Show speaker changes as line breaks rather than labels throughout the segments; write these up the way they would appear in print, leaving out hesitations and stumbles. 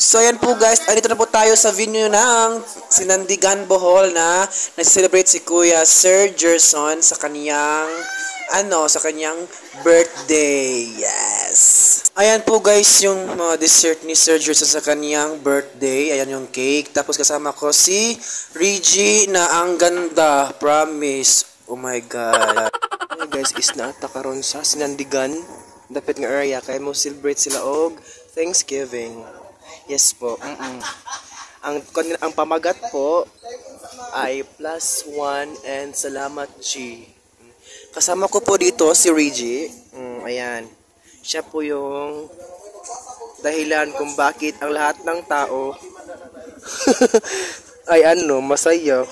So ayan po guys, andito na po tayo sa venue ng Sinandigan, Bohol na nag-celebrate si Kuya Sir Gerson sa kaniyang birthday. Yes. Ayan po guys yung dessert ni Sir Gerson sa kaniyang birthday. Ayan yung cake. Tapos kasama ko si Reggie na ang ganda. Promise. Oh my God. Hey guys, is naata karon sa Sinandigan. Dapat nga area kay mo celebrate sila og Thanksgiving. Yes po. Ang pamagat po ay +1 and salamat G. Kasama ko po dito si Reggie. Ayan. Siya po yung dahilan kung bakit ang lahat ng tao ay masaya.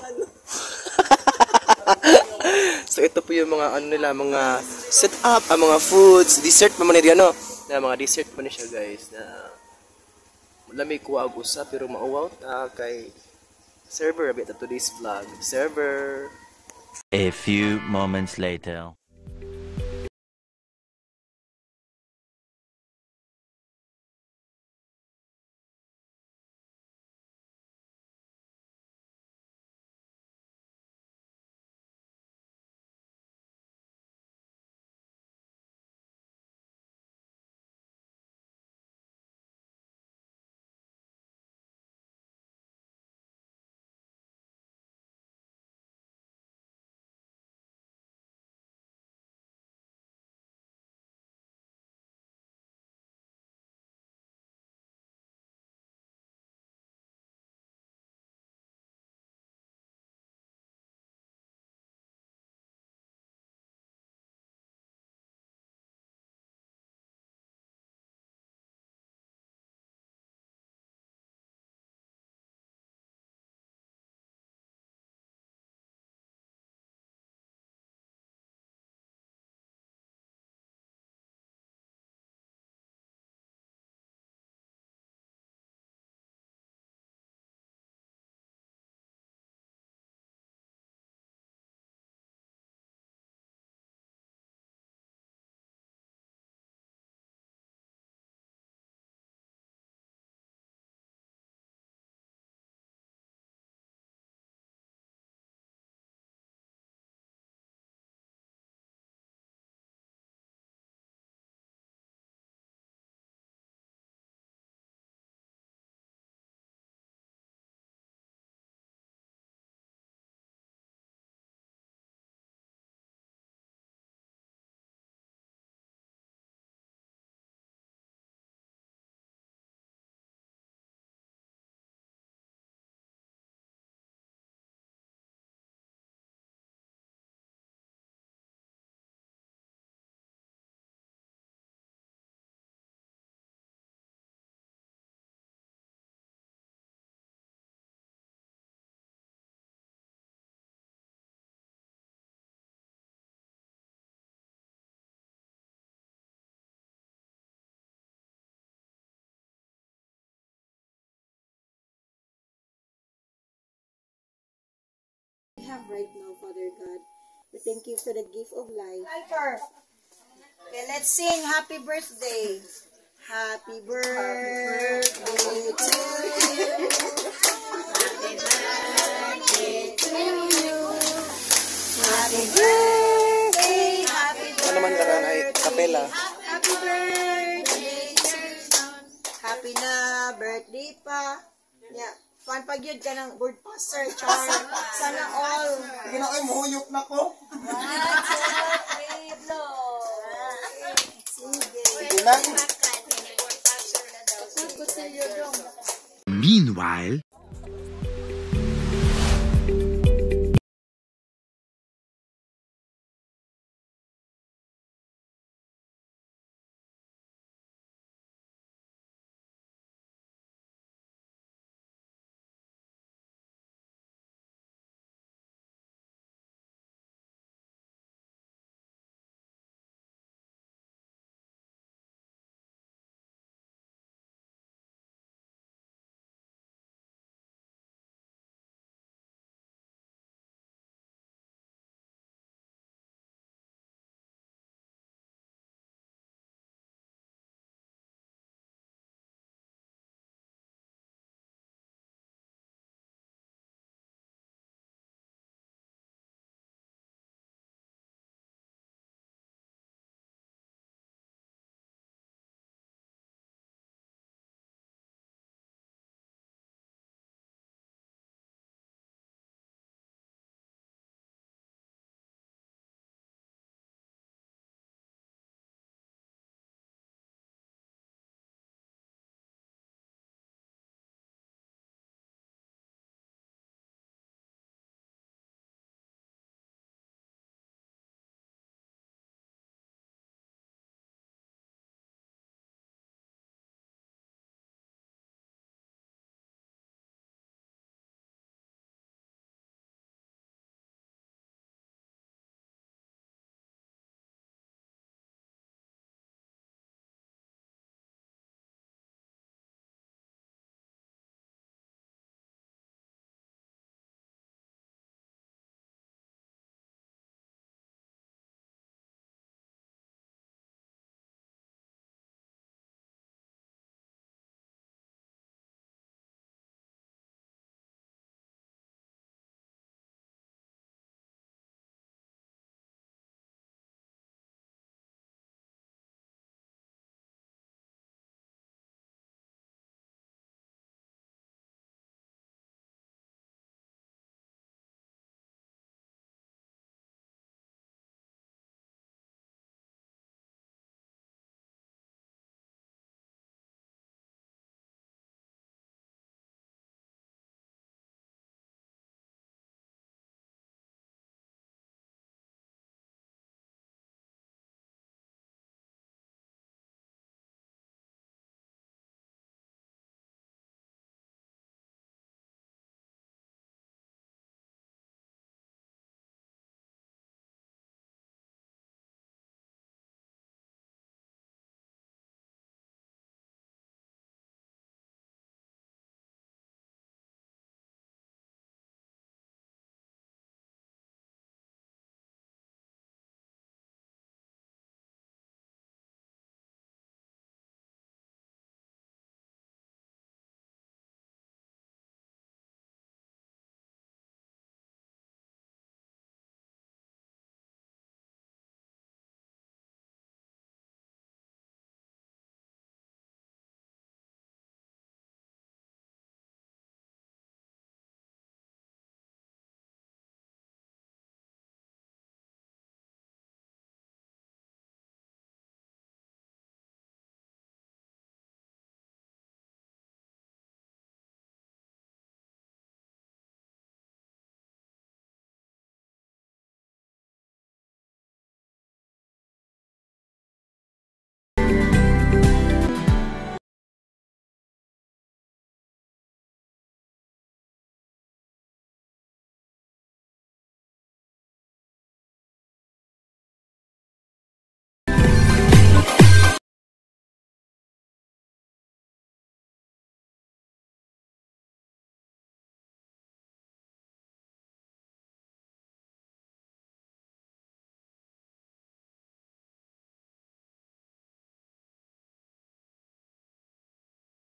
So ito po yung mga mga set up, mga foods, dessert pa man na mga dessert pa siya guys na lamig ko ag usa pero mauwaw ta kay server a bit of today's vlog. Server.
A few moments later.
have right now, Father God. We thank you for the gift of life. Okay, let's sing happy birthday. Happy birthday to you. Happy birthday to you. Happy birthday, happy birthday.
Ano naman daran ay kapela.
Happy birthday to you. Happy na birthday pa. Yeah. Pan pag yun ka ng word passer, char. Sana all.
Ginoy muhuyok na ko.
Sige.
Sige na.
Kusilyo dong.
Meanwhile,